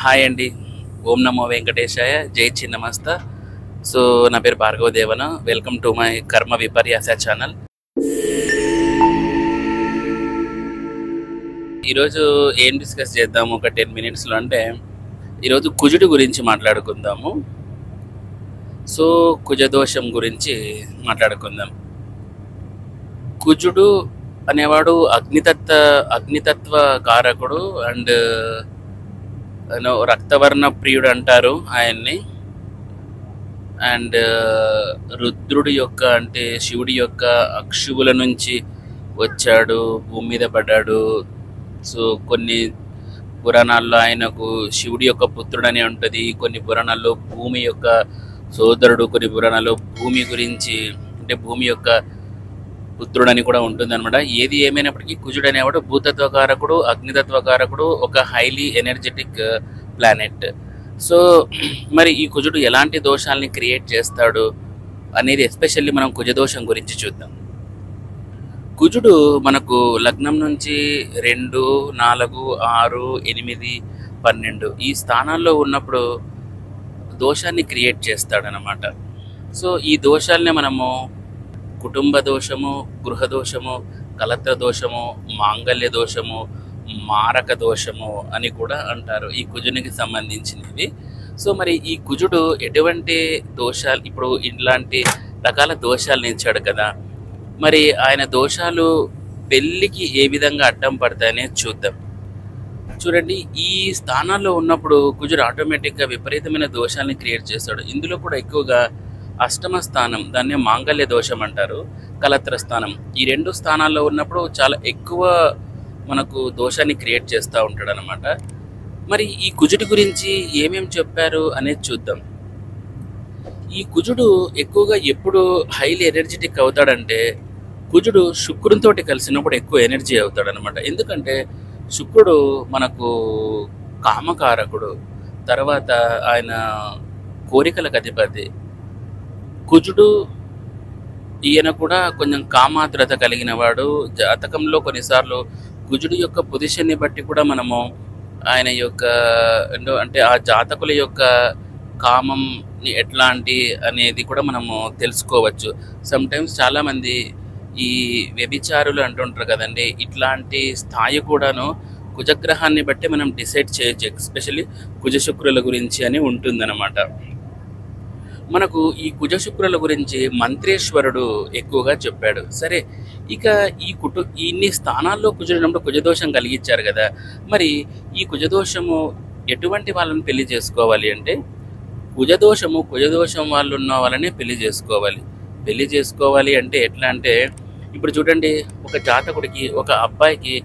Hi అండి. ఓం నమో వెంకటేశాయ. జై Chinnamasta. So నా పేరు భార్గవ దేవన. వెల్కమ్ టు మై కర్మ విపర్యాస ఛానల్. ఈరోజు ఏం డిస్కస్ చేద్దాము ఒక 10 మినిట్స్లో అంటే, ఈరోజు కుజుడు గురించి మాట్లాడుకుందాము. సో కుజదోషం గురించి మాట్లాడుకుందాం. కుజుడు అనేవాడు అగ్నితత్వ కారకుడు అండ్ రక్తవర్ణ ప్రియుడు అంటారు ఆయన్ని. అండ్ రుద్రుడి యొక్క అంటే శివుడి యొక్క అక్షువుల నుంచి వచ్చాడు, భూమి మీద పడ్డాడు. సో కొన్ని పురాణాల్లో ఆయనకు శివుడి యొక్క పుత్రుడని ఉంటుంది, కొన్ని పురాణాల్లో భూమి యొక్క సోదరుడు, కొన్ని పురాణాల్లో భూమి గురించి అంటే భూమి యొక్క పుత్రుడని కూడా ఉంటుంది అనమాట. ఏది ఏమైనప్పటికీ కుజుడు అనేవాడు భూతత్వకారకుడు, అగ్నితత్వకారకుడు, ఒక హైలీ ఎనర్జెటిక్ ప్లానెట్. సో మరి ఈ కుజుడు ఎలాంటి దోషాలని క్రియేట్ చేస్తాడు అనేది ఎస్పెషల్లీ మనం కుజదోషం గురించి చూద్దాం. కుజుడు మనకు లగ్నం నుంచి 2, 4, 6, 8, 12 ఈ స్థానాల్లో ఉన్నప్పుడు దోషాన్ని క్రియేట్ చేస్తాడనమాట. సో ఈ దోషాలనే మనము కుటుంబ దోషము, గృహ దోషము, కలత్ర దోషము, మాంగళ్య దోషము, మారక దోషము అని కూడా అంటారు ఈ కుజునికి సంబంధించినవి. సో మరి ఈ కుజుడు ఎటువంటి దోషాలు, ఇప్పుడు ఇలాంటి రకాల దోషాలను ఇచ్చాడు కదా, మరి ఆయన దోషాలు పెళ్ళికి ఏ విధంగా అడ్డం పడతాయనే చూద్దాం. చూడండి, ఈ స్థానాల్లో ఉన్నప్పుడు కుజుడు ఆటోమేటిక్గా విపరీతమైన దోషాలని క్రియేట్ చేస్తాడు. ఇందులో కూడా ఎక్కువగా అష్టమ స్థానం, దాన్ని మాంగళ్య దోషం అంటారు, కలత్ర స్థానం, ఈ 2 స్థానాల్లో ఉన్నప్పుడు చాలా ఎక్కువ మనకు దోషాన్ని క్రియేట్ చేస్తూ ఉంటాడు అనమాట. మరి ఈ కుజుడి గురించి ఏమేమి చెప్పారు అనేది చూద్దాం. ఈ కుజుడు ఎక్కువగా ఎప్పుడు హైలీ ఎనర్జెటిక్ అవుతాడంటే, కుజుడు శుక్రునితో కలిసినప్పుడు ఎక్కువ ఎనర్జీ అవుతాడు అనమాట. ఎందుకంటే శుక్రుడు మనకు కామకారకుడు, తర్వాత ఆయన కోరికలకు అధిపతి. కుజుడు ఈయన కూడా కొంచెం కామాతురత కలిగిన వాడు. జాతకంలో కొన్నిసార్లు కుజుడు యొక్క పొజిషన్ని బట్టి కూడా మనము ఆయన యొక్క అంటే ఆ జాతకుల యొక్క కామం ఎట్లాంటి అనేది కూడా మనము తెలుసుకోవచ్చు. సమ్టైమ్స్ చాలామంది ఈ వ్యభిచారులు అంటుంటారు కదండి, ఇట్లాంటి స్థాయి కూడాను కుజగ్రహాన్ని బట్టి మనం డిసైడ్ చేయొచ్చు, ఎస్పెషల్లీ కుజ శుక్రుల గురించి అని ఉంటుందన్నమాట. మనకు ఈ కుజ శుక్రుల గురించి మంత్రేశ్వరుడు ఎక్కువగా చెప్పాడు. సరే, ఇక ఇన్ని స్థానాల్లో కుజుడు కుజదోషం కలిగించారు కదా, మరి ఈ కుజదోషము ఎటువంటి వాళ్ళని పెళ్లి చేసుకోవాలి అంటే, కుజదోషం వాళ్ళు ఉన్న వాళ్ళనే పెళ్లి చేసుకోవాలి. పెళ్లి చేసుకోవాలి అంటే ఎట్లా అంటే, ఇప్పుడు చూడండి, ఒక జాతకుడికి ఒక అబ్బాయికి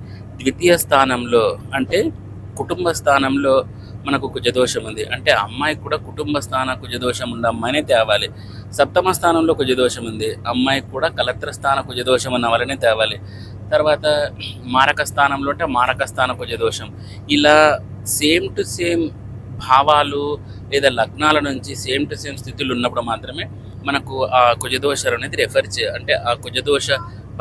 ద్వితీయ స్థానంలో అంటే కుటుంబ స్థానంలో మనకు కుజదోషం ఉంది అంటే, అమ్మాయికి కూడా కుటుంబ స్థాన కుజదోషం ఉన్న అమ్మాయినే తేవాలి. సప్తమ స్థానంలో కుజదోషం ఉంది, అమ్మాయికి కూడా కలత్ర స్థాన కుజదోషం ఉన్న వాళ్ళనే తేవాలి. తర్వాత మారక స్థానంలో అంటే మారక స్థాన కుజదోషం. ఇలా సేమ్ టు సేమ్ భావాలు లేదా లగ్నాల నుంచి సేమ్ టు సేమ్ స్థితులు ఉన్నప్పుడు మాత్రమే మనకు ఆ కుజదోషం అనేది అంటే ఆ కుజదోష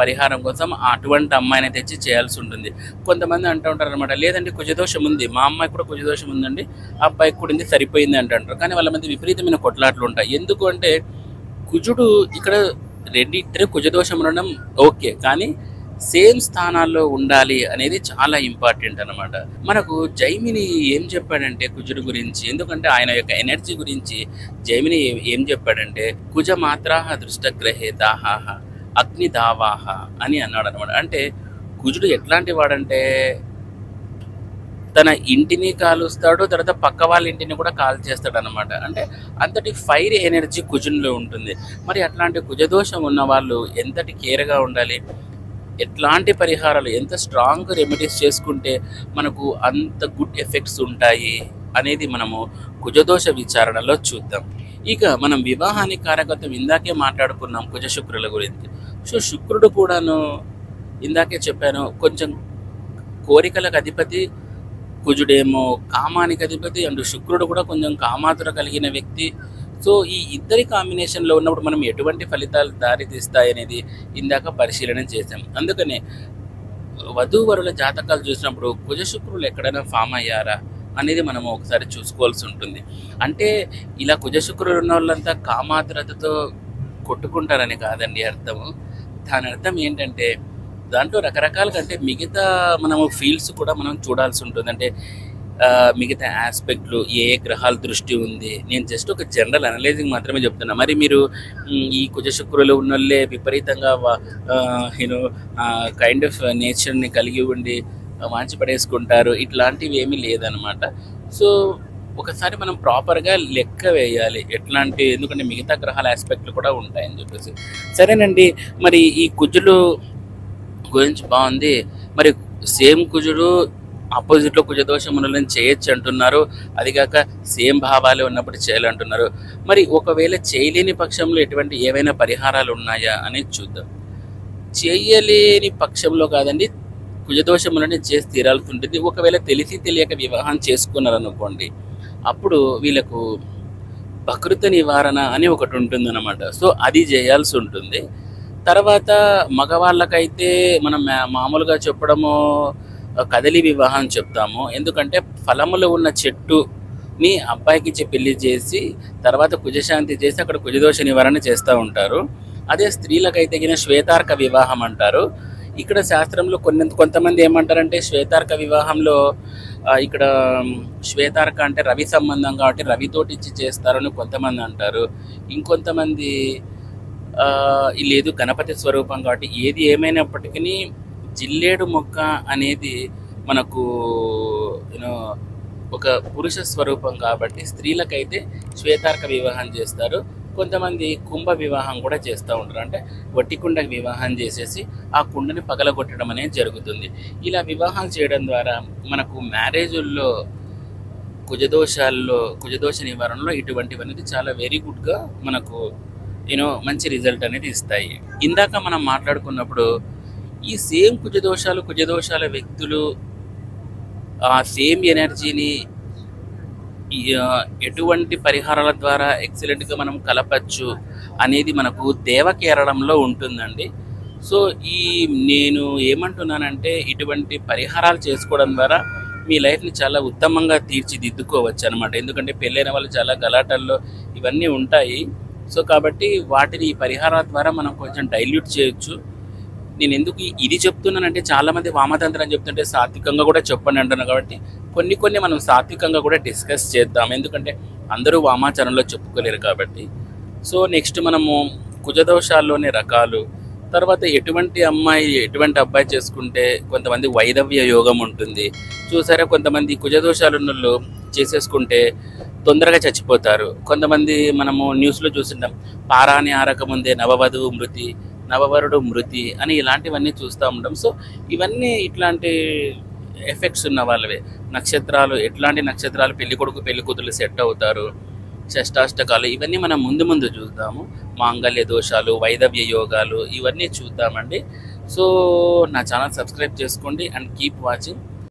పరిహారం కోసం అటువంటి అమ్మాయిని తెచ్చి చేయాల్సి ఉంటుంది. కొంతమంది అంటూ ఉంటారు అనమాట, లేదండి కుజదోషం ఉంది, మా అమ్మాయికి కూడా కుజదోషం ఉందండి, ఆ అబ్బాయికి కూడా ఉంది, సరిపోయింది అంటారు. కానీ వాళ్ళ మధ్య విపరీతమైన కొట్లాట్లు ఉంటాయి. ఎందుకు అంటే కుజుడు ఇక్కడ రెండిద్దరు కుజదోషం ఉండడం ఓకే, కానీ సేమ్ స్థానాల్లో ఉండాలి అనేది చాలా ఇంపార్టెంట్ అనమాట. మనకు జైమిని ఏం చెప్పాడంటే కుజుడు గురించి, ఎందుకంటే ఆయన యొక్క ఎనర్జీ గురించి జైమిని ఏం చెప్పాడంటే, కుజ మాత్రాహ దృష్టగ్రహేతాహ అగ్నిదావాహ అని అన్నాడు అనమాట. అంటే కుజుడు ఎట్లాంటి వాడంటే తన ఇంటిని కాలుస్తాడు, తర్వాత పక్క వాళ్ళ ఇంటిని కూడా కాల్ చేస్తాడు అనమాట. అంటే అంతటి ఫైర్ ఎనర్జీ కుజునిలో ఉంటుంది. మరి అట్లాంటి కుజదోషం ఉన్న వాళ్ళు ఎంతటి కేర్గా ఉండాలి, ఎట్లాంటి పరిహారాలు, ఎంత స్ట్రాంగ్ రెమెడీస్ చేసుకుంటే మనకు అంత గుడ్ ఎఫెక్ట్స్ ఉంటాయి అనేది మనము కుజదోష విచారణలో చూద్దాం. ఇక మనం వివాహానికి కారకత్వం ఇందాకే మాట్లాడుకున్నాం కుజ శుక్రుల గురించి. సో శుక్రుడు కూడాను ఇందాకే చెప్పాను, కొంచెం కోరికలకు అధిపతి, కుజుడేమో కామానికి అధిపతి, అండ్ శుక్రుడు కూడా కొంచెం కామాతుర కలిగిన వ్యక్తి. సో ఈ ఇద్దరి కాంబినేషన్లో ఉన్నప్పుడు మనం ఎటువంటి ఫలితాలు దారితీస్తాయి అనేది ఇందాక పరిశీలన చేసాం. అందుకనే వధూవరుల జాతకాలు చూసినప్పుడు కుజ శుక్రులు ఎక్కడైనా ఫామ్ అయ్యారా అనేది మనం ఒకసారి చూసుకోవాల్సి ఉంటుంది. అంటే ఇలా కుజశుక్రులు ఉన్న వాళ్ళంతా కామాతురతతో కొట్టుకుంటారని కాదండి అర్థము. దాని అర్థం ఏంటంటే దాంట్లో రకరకాలుగా అంటే మిగతా మనము ఫీల్డ్స్ కూడా మనం చూడాల్సి ఉంటుంది. అంటే మిగతా ఆస్పెక్ట్లు ఏ ఏ గ్రహాల దృష్టి ఉంది. నేను జస్ట్ ఒక జనరల్ అనలైజింగ్ మాత్రమే చెప్తున్నా. మరి మీరు ఈ కుజశుక్రులు ఉన్నోళ్ళే విపరీతంగా యూనో కైండ్ ఆఫ్ నేచర్ని కలిగి ఉండి వాంచి పడేసుకుంటారు, ఇట్లాంటివి ఏమీ లేదనమాట. సో ఒకసారి మనం ప్రాపర్గా లెక్క వేయాలి ఎట్లాంటి, ఎందుకంటే మిగతా గ్రహాల ఆస్పెక్ట్లు కూడా ఉంటాయని చెప్పేసి. సరేనండి, మరి ఈ కుజులు గురించి బాగుంది. మరి సేమ్ కుజుడు ఆపోజిట్లో కుజదోషం ఉన్నోళ్ళని చేయొచ్చు అంటున్నారు, అదిగాక సేమ్ భావాలే ఉన్నప్పుడు చేయాలంటున్నారు. మరి ఒకవేళ చేయలేని పక్షంలో ఎటువంటి ఏవైనా పరిహారాలు ఉన్నాయా అనేది చూద్దాం. చేయలేని పక్షంలో కాదండి, కుజదోషములని చేసి తీరాల్సి ఉంటుంది. ఒకవేళ తెలిసి తెలియక వివాహం చేసుకున్నారనుకోండి, అప్పుడు వీళ్ళకు ప్రకృత నివారణ అని ఒకటి ఉంటుందన్నమాట. సో అది చేయాల్సి ఉంటుంది. తర్వాత మగవాళ్ళకైతే మనం మామూలుగా చెప్పడము కదలి వివాహం చెప్తాము. ఎందుకంటే ఫలములు ఉన్న చెట్టుని అబ్బాయికి ఇచ్చి పెళ్లి చేసి తర్వాత కుజశాంతి చేసి అక్కడ కుజదోష నివారణ చేస్తూ ఉంటారు. అదే స్త్రీలకైతే గిన శ్వేతార్క వివాహం అంటారు. ఇక్కడ శాస్త్రంలో కొంతమంది ఏమంటారంటే శ్వేతార్క వివాహంలో ఇక్కడ శ్వేతార్క అంటే రవి సంబంధం కాబట్టి రవితోటి ఇచ్చి చేస్తారని కొంతమంది అంటారు. ఇంకొంతమంది లేదు గణపతి స్వరూపం కాబట్టి. ఏది ఏమైనప్పటికీ జిల్లేడు మొక్క అనేది మనకు ఒక పురుష స్వరూపం కాబట్టి స్త్రీలకైతే శ్వేతార్క వివాహం చేస్తారు. కొంతమంది కుంభ వివాహం కూడా చేస్తూ ఉంటారు. అంటే వట్టి కుండ వివాహం చేసేసి ఆ కుండని పగలగొట్టడం అనేది జరుగుతుంది. ఇలా వివాహాలు చేయడం ద్వారా మనకు మ్యారేజుల్లో కుజదోష నివారణలో ఇటువంటివన్నీ చాలా వెరీ గుడ్గా మనకు మంచి రిజల్ట్ అనేది ఇస్తాయి. ఇందాక మనం మాట్లాడుకున్నప్పుడు ఈ సేమ్ కుజదోషాల వ్యక్తులు ఆ సేమ్ ఎనర్జీని ఎటువంటి పరిహారాల ద్వారా ఎక్సలెంట్గా మనం కలపచ్చు అనేది మనకు దేవకేరళంలో ఉంటుందండి. సో నేను ఏమంటున్నానంటే ఇటువంటి పరిహారాలు చేసుకోవడం ద్వారా మీ లైఫ్ని చాలా ఉత్తమంగా తీర్చిదిద్దుకోవచ్చు అనమాట. ఎందుకంటే పెళ్ళైన వాళ్ళు చాలా గలాటల్లో ఇవన్నీ ఉంటాయి. సో కాబట్టి వాటిని ఈ పరిహారాల ద్వారా మనం కొంచెం డైల్యూట్ చేయొచ్చు. నేను ఎందుకు ఇది చెప్తున్నానంటే చాలామంది వామతంత్రం చెప్తుంటే సాత్వికంగా కూడా చెప్పండి అంటున్నారు. కాబట్టి కొన్ని మనం సాత్వికంగా కూడా డిస్కస్ చేద్దాం, ఎందుకంటే అందరూ వామాచారంలో చెప్పుకోలేరు కాబట్టి. సో నెక్స్ట్ మనము కుజదోషాల్లోని రకాలు, తర్వాత ఎటువంటి అబ్బాయి చేసుకుంటే కొంతమంది వైదవ్య యోగం ఉంటుంది చూసారా. కొంతమంది కుజదోషాలున్నోళ్ళు చేసేసుకుంటే తొందరగా చచ్చిపోతారు. కొంతమంది మనము న్యూస్లో చూస్తుంటాం, పారాని ఆరకముందే నవవధువు మృతి, నవవరుడు మృతి అని ఇలాంటివన్నీ చూస్తూ ఉంటాం. సో ఇవన్నీ ఇట్లాంటి ఎఫెక్ట్స్ ఉన్న వాళ్ళవే. ఎట్లాంటి నక్షత్రాలు పెళ్లి కొడుకు పెళ్లి కూతురు సెట్ అవుతారు, షష్టాష్టకాలు, ఇవన్నీ మనం ముందు చూద్దాము. మాంగళ్య దోషాలు, వైదవ్య యోగాలు, ఇవన్నీ చూద్దామండి. సో నా ఛానల్ సబ్స్క్రైబ్ చేసుకోండి అండ్ కీప్ వాచింగ్.